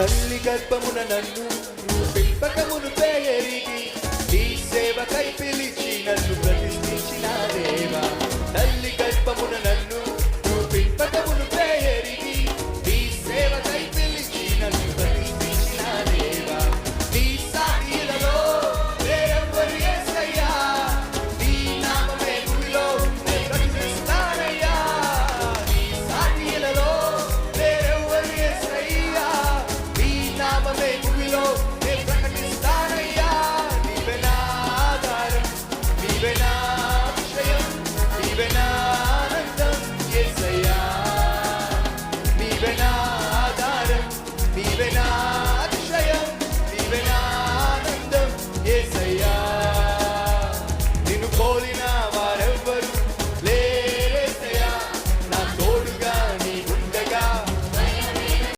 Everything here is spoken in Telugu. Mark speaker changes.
Speaker 1: తల్లి గర్భమున నన్ను రూపింపకమును పేరిగి నీ సేవకై పిలిచి నన్ను ప్రతిష్ఠించిన దేవా. తల్లి గర్భమున నన్ను రూపింపకమును